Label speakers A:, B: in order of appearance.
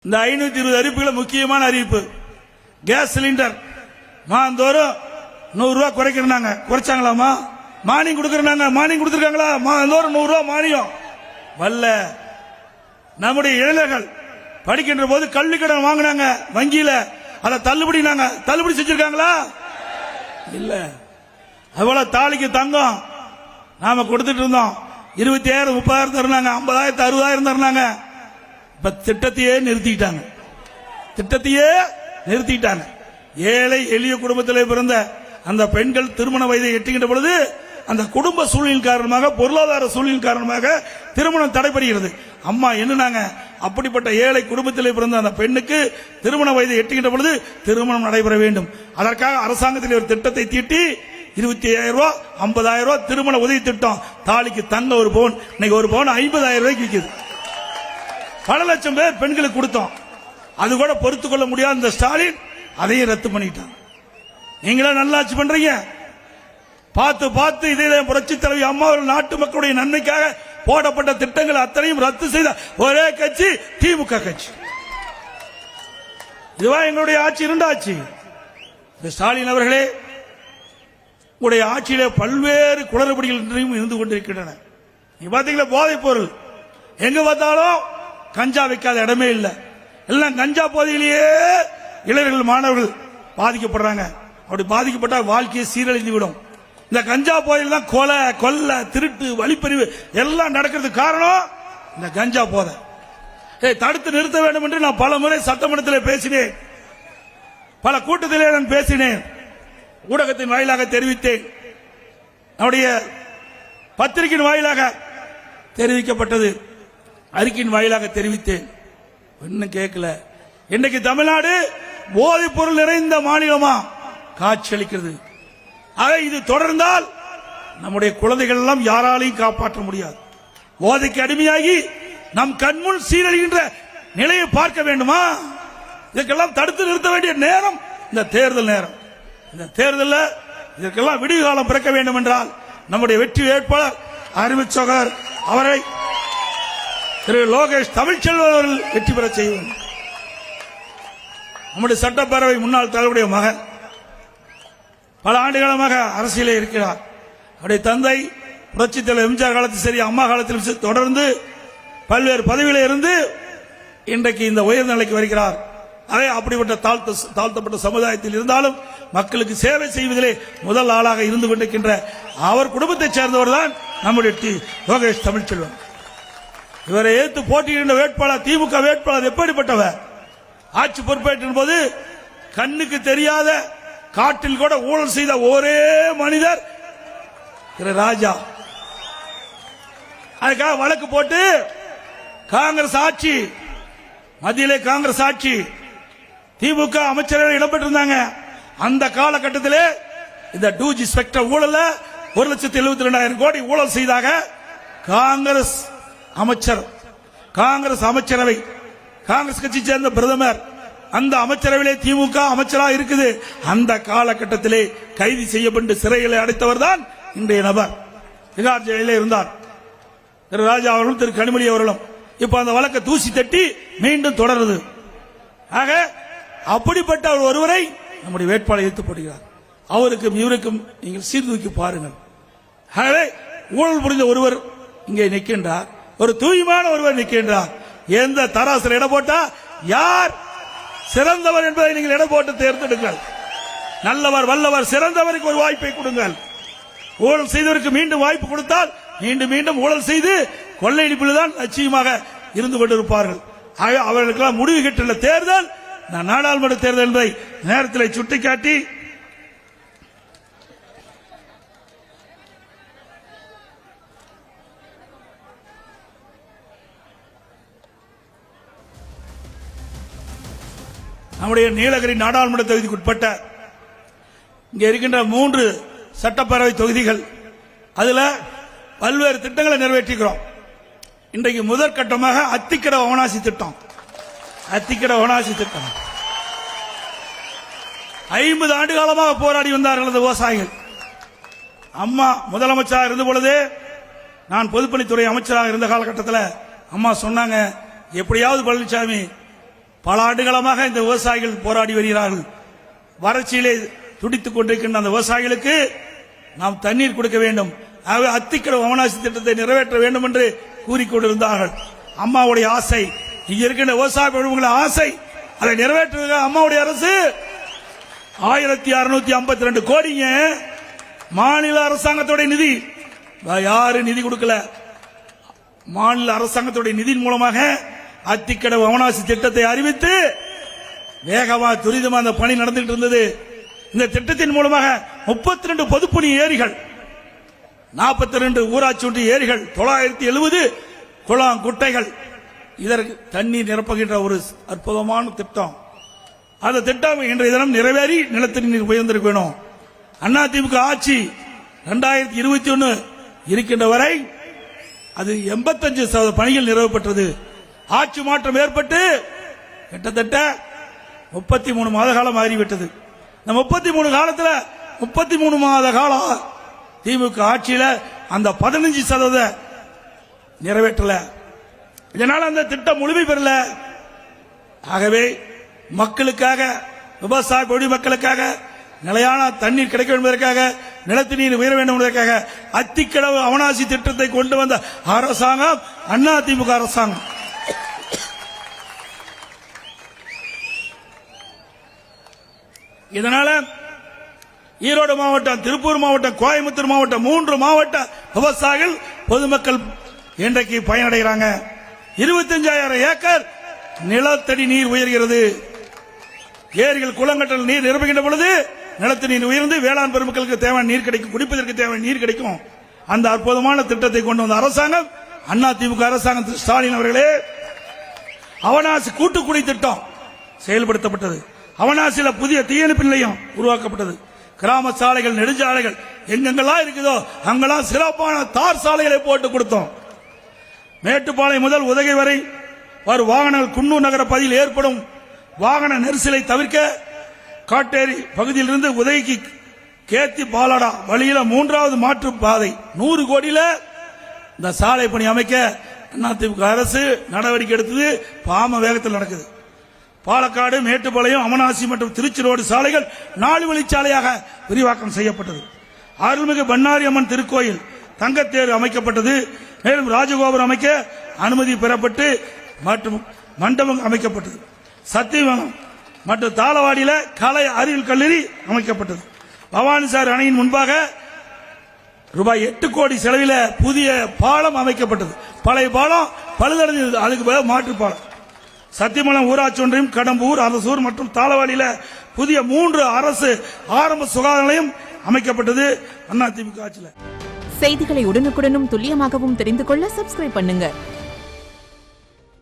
A: இந்த 520 அறிவிப்புகளை முக்கியமான அறிவிப்பு. கேஸ் சிலிண்டர் மாதந்தோறும் 100 ரூபாய் குறைக்கிறாங்க. குறைச்சாங்களாமா? மானியம் கொடுக்கறாங்க. மானியம் கொடுத்திருக்காங்களா? மாதந்தோறும் 100 ரூபாய் மானியம் வல்ல. நம்முடைய இளைஞர்கள் படிக்கின்ற போது கல்வி கடன் வாங்கினாங்க வங்கியில, அதை தள்ளுபடி செஞ்சிருக்காங்களா? இல்ல. அதுபோல தாலிக்கு தங்கம் நாம கொடுத்துட்டு இருந்தோம். 25,000 30,000 தருனாங்க, 50,000 60,000 தருனாங்க. இப்ப திட்டத்தையே நிறுத்திட்டாங்க. ஏழை எளிய குடும்பத்தில் பிறந்த அந்த பெண்கள் திருமண வயதை எட்டுகின்ற பொழுது அந்த குடும்ப சூழ்நிலை காரணமாக, பொருளாதார சூழ்நிலை காரணமாக திருமணம் தடைபடுகிறது. அம்மா என்னன்னாங்க, அப்படிப்பட்ட ஏழை குடும்பத்தில் பிறந்த அந்த பெண்ணுக்கு திருமண வயதை எட்டுகின்ற பொழுது திருமணம் நடைபெற வேண்டும். அதற்காக அரசாங்கத்தில் ஒரு திட்டத்தை தீட்டி 25,000 ரூபாய் 50,000 ரூபாய் திருமண உதவி திட்டம். தாலிக்கு தங்க ஒரு பவுன், இன்னைக்கு ஒரு பவுன் 50,000 ரூபாய்க்கு விற்குது. பல லட்சம் பேர் பெண்களுக்கு கொடுத்தோம். அது கூட பொறுத்துக் கொள்ள முடியாத இந்த ஸ்டாலின் அதையும் ரத்து பண்ணிட்டாங்க. நீங்களா நல்லாட்சி பண்றீங்க. பார்த்து இதே புரட்சி தலைவி அம்மா அவர்கள் நாட்டு மக்களுடைய நன்மைக்காக போடப்பட்ட திட்டங்கள் அத்தனையும் ரத்து செய்த ஒரே கட்சி திமுக கட்சி. இதுவா எங்களுடைய ஆட்சி? இரண்டாட்சி. ஸ்டாலின் அவர்களே, உங்களுடைய ஆட்சியில பல்வேறு குளறுபடிகள் இருந்து கொண்டிருக்கின்றன. நீங்க பாத்தீங்களா, போதைப் பொருள் எங்க பார்த்தாலும் கஞ்சா வைக்காத இடமே இல்லை. எல்லாம் கஞ்சா போதையிலேயே இளைஞர்கள் மாணவர்கள் பாதிக்கப்படுறாங்க. அப்படி பாதிக்கப்பட்ட வாழ்க்கையை சீரழிந்து விடும். இந்த கஞ்சா போதையில் தான் கொலை கொள்ளை திருட்டு வழிப்பறிவு எல்லாம் நடக்கிறதுக்கு காரணம் இந்த கஞ்சா போதை. தடுத்து நிறுத்த வேண்டும் என்று நான் பல முறை சட்டமன்றத்தில் பேசினேன், பல கூட்டத்திலே நான் பேசினேன், ஊடகத்தின் வாயிலாக தெரிவித்தேன், நம்முடைய பத்திரிகையின் வாயிலாக தெரிவிக்கப்பட்டது, அறிக்கையின் வாயிலாக தெரிவித்தேன். இன்னும் கேட்கல. இன்னைக்கு தமிழ்நாடு போதைப் பொருள் நிறைந்த மாநிலமா காட்சியளிக்கிறது. ஆக இது தொடர்ந்தால் நம்முடைய குழந்தைகள் எல்லாம் யாராலையும் காப்பாற்ற முடியாது. போதைக்கு அடிமையாகி நம் கண்முன் சீரழிகின்ற நிலையை பார்க்க வேண்டுமா? இதற்கெல்லாம் தடுத்து நிறுத்த வேண்டிய நேரம் இந்த தேர்தல் நேரம். இந்த தேர்தலில் இதற்கெல்லாம் விடிவு காலம் பிறக்க வேண்டும் என்றால் நம்முடைய வெற்றி வேட்பாளர் அறிவிச்சோகர் அவரை திரு லோகேஷ் தமிழ்ச்செல்வன் அவர்கள் வெற்றி பெற செய்ய வேண்டும். நம்முடைய சட்டப்பேரவை முன்னாள் தலைவருடைய மகன் பல ஆண்டுகாலமாக அரசியலே இருக்கிறார். அவருடைய தந்தை புரட்சி தலைவர் எம்ஜிஆர் காலத்தில் சரி, அம்மா காலத்தில் தொடர்ந்து பல்வேறு பதவியில இருந்து இன்றைக்கு இந்த உயர்ந்த நிலைக்கு வருகிறார். அதே அப்படிப்பட்ட தாழ்த்தப்பட்ட சமுதாயத்தில் இருந்தாலும் மக்களுக்கு சேவை செய்வதிலே முதல் ஆளாக இருந்து கொண்டிருக்கின்ற அவர் குடும்பத்தைச் சேர்ந்தவர் தான் நம்முடைய லோகேஷ் தமிழ்ச்செல்வன். இவரை ஏற்று போட்டியிடுகின்ற வேட்பாளர் திமுக வேட்பாளர் எப்படிப்பட்டவர்? ஆட்சி பொறுப்பேற்றின் போது கண்ணுக்கு தெரியாத காட்டில் கூட ஊழல் செய்த ஒரே மனிதர் திரு ராஜா. அதுக்காக வழக்கு போட்டு காங்கிரஸ் ஆட்சி, மத்தியிலே காங்கிரஸ் ஆட்சி, திமுக அமைச்சர்கள் இடம்பெற்றிருந்தாங்க. அந்த காலகட்டத்திலே இந்த 2G ஸ்பெக்ட்ரம் ஊழல 1,72,200 கோடி ஊழல் செய்தாக காங்கிரஸ் அமைச்சர், காங்கிரஸ் அமைச்சரவை, காங்கிரஸ் கட்சி சேர்ந்த பிரதமர், அந்த அமைச்சரவையிலே திமுக அமைச்சராக இருக்குது. அந்த காலகட்டத்திலே கைது செய்யப்பட்டு சிறைகளை அடைத்தவர் தான் இன்றைய நபர். திகார் ஜெயிலே இருந்தார் திரு ராஜா அவர்களும் திரு கனிமொழி அவர்களும். இப்ப அந்த வழக்கை தூசி தட்டி மீண்டும் தொடருது. ஆக அப்படிப்பட்ட ஒருவரை நம்முடைய வேட்பாளர் எடுத்து போடுகிறார். அவருக்கும் இவருக்கும் நீங்கள் சீர்தூக்கி பாருங்கள். ஆகவே ஊழல் புரிந்த ஒருவர் இங்கே நிற்கின்றார், ஒரு தூய்மையான ஒருவர் நிற்கின்றார். எந்த தராசில் இடம் போட்டா யார் சிறந்தவர் என்பதை நீங்கள் இடம் போட்டு தேர்ந்தெடுங்கள். நல்லவர் வல்லவர் சிறந்தவருக்கு ஒரு வாய்ப்பை கொடுங்கள். ஊழல் செய்தவருக்கு மீண்டும் வாய்ப்பு கொடுத்தால் மீண்டும் மீண்டும் ஊழல் செய்து கொள்ளையடிப்பில் தான் லட்சியமாக இருந்து கொண்டிருப்பார்கள். அவர்களுக்கெல்லாம் முடிவு கட்டுள்ள தேர்தல் நாடாளுமன்ற தேர்தல் என்பதை நேரத்தில் சுட்டிக்காட்டி நம்முடைய நீலகிரி நாடாளுமன்ற தொகுதிக்கு உட்பட்ட இங்க இருக்கின்ற 3 சட்டப்பேரவை தொகுதிகள், அதுல பல்வேறு திட்டங்களை நிறைவேற்றுகிறோம். இன்றைக்கு முதற்கட்டமாக அத்திக்கட அவனாசி திட்டம் 50 ஆண்டு காலமாக போராடி வந்தார்கள் அந்த விவசாயிகள். அம்மா முதலமைச்சராக இருந்த பொழுதே, நான் பொதுப்பணித்துறை அமைச்சராக இருந்த காலகட்டத்தில் அம்மா சொன்னாங்க, எப்படியாவது பழனிசாமி பல ஆண்டுகாலமாக இந்த விவசாயிகள் போராடி வருகிறார்கள். வறட்சியிலே துடித்துக் கொண்டிருக்கின்ற அந்த விவசாயிகளுக்கு நாம் தண்ணீர் கொடுக்க வேண்டும். ஆகவே அத்திக்கடவு அவனாசி திட்டத்தை நிறைவேற்ற வேண்டும் என்று கூறிக்கொண்டிருந்தார்கள். அம்மாவுடைய ஆசை, இங்க இருக்கின்ற விவசாய பெருமக்களின் ஆசை, அதை நிறைவேற்றுவதற்காக அம்மாவுடைய அரசு 1652 கோடிங்க மாநில அரசாங்கத்துடைய நிதி. யாரு நிதி கொடுக்கல, மாநில அரசாங்கத்துடைய நிதியின் மூலமாக அத்திக்கடவு அவனாசி திட்டத்தை அறிவித்து வேகமா துரிதமா அந்த பணி நடந்துட்டு இருந்தது. இந்த திட்டத்தின் மூலமாக 32 பொதுப்பணி ஏரிகள், 42 ஊராட்சி ஒன்றிய ஏரிகள், 970 குளம் குட்டைகள், இதற்கு தண்ணீர் நிரப்புகின்ற ஒரு அற்புதமான திட்டம். அந்த திட்டம் இன்றைய தினம் நிறைவேறி நிலத்தடி நீர் உயர்ந்திருக்க வேணும். அதிமுக ஆட்சி 2021 இருக்கின்ற வரை அது 85% பணிகள் நிறைவேற்றப்பட்டது. ஆட்சி மாற்றம் ஏற்பட்டு கிட்டத்தட்ட 33 மாத காலம் ஆகிவிட்டது. இந்த 33 காலத்தில் 33 மாத காலம் திமுக ஆட்சியில அந்த 15% நிறைவேற்றல. இதனால அந்த திட்டம் முழுமை பெறல. ஆகவே மக்களுக்காக, விவசாய குடிமக்களுக்காக நிலையான தண்ணீர் கிடைக்க என்பதற்காக, நிலத்து நீர் உயர வேண்டும் என்பதற்காக அத்திக்கடவு அவனாசி திட்டத்தை கொண்டு வந்த அரசாங்கம் அதிமுக அரசாங்கம். இதனால ஈரோடு மாவட்டம், திருப்பூர் மாவட்டம், கோயம்புத்தூர் மாவட்டம் 3 மாவட்ட விவசாயிகள் பொதுமக்கள் இன்றைக்கு பயனடைகிறாங்க. 25,000 ஏக்கர் நிலத்தடி நீர் உயர்கிறது. ஏரிகள் குளங்கட்டல் நீர் நிரப்புகின்ற பொழுது நிலத்தடி நீர் உயர்ந்து வேளாண் பெருமக்களுக்கு தேவையான நீர் கிடைக்கும், குடிப்பதற்கு தேவையான நீர் கிடைக்கும். அந்த அற்புதமான திட்டத்தை கொண்டு வந்த அரசாங்கம் அதிமுக அரசாங்கம். திரு ஸ்டாலின் அவர்களே, அவனாசி கூட்டுக்குடி திட்டம் செயல்படுத்தப்பட்டது. அவனாசியில புதிய தீயணைப்பு நிலையம் உருவாக்கப்பட்டது. கிராம சாலைகள், நெடுஞ்சாலைகள் எங்கெங்கெல்லாம் இருக்குதோ அங்கெல்லாம் சிறப்பான தார் சாலைகளை போட்டு கொடுத்தோம். மேட்டுப்பாளையம் முதல் உதகை வரை வரும் வாகனங்கள் குன்னூர் நகர பகுதியில் ஏற்படும் வாகன நெரிசலை தவிர்க்க காட்டேரி பகுதியிலிருந்து உதகைக்கு கேத்தி பாலாடா வழியில 3வது மாற்று பாதை 100 கோடியில இந்த சாலை பணி அமைக்க அதிமுக அரசு நடவடிக்கை எடுத்தது. பாம வேகத்தில் நடக்குது. பாலக்காடு, மேட்டுப்பாளையம், அவனாசி மற்றும் திருச்சி ரோடு சாலைகள் 4 வழிச்சாலையாக விரிவாக்கம் செய்யப்பட்டது. அருள்மிகு பண்ணாரி அம்மன் திருக்கோயில் தங்கத்தேர் அமைக்கப்பட்டது. மேலும் ராஜகோபுரம் அமைக்க அனுமதி பெறப்பட்டு மற்றும் மண்டபம் அமைக்கப்பட்டது. சத்தியவனம் மற்றும் தாளவாடியில கலை அறிவியல் கல்லூரி அமைக்கப்பட்டது. பவானிசார் அணையின் முன்பாக ரூபாய் 8 கோடி செலவில் புதிய பாலம் அமைக்கப்பட்டது. பழைய பாலம் பழுதடைந்தது, அதுக்கு மாற்று பாலம். சத்தியமலம் ஊராட்சி ஒன்றியம், கடம்பூர், அரசூர் மற்றும் தாளவாடியில புதிய 3 அரசு ஆரம்ப சுகாதார நிலையம் அமைக்கப்பட்டது அதிமுக ஆட்சியில்.
B: செய்திகளை உடனுக்குடனும் துல்லியமாகவும் தெரிந்து கொள்ள சப்ஸ்கிரைப் பண்ணுங்க.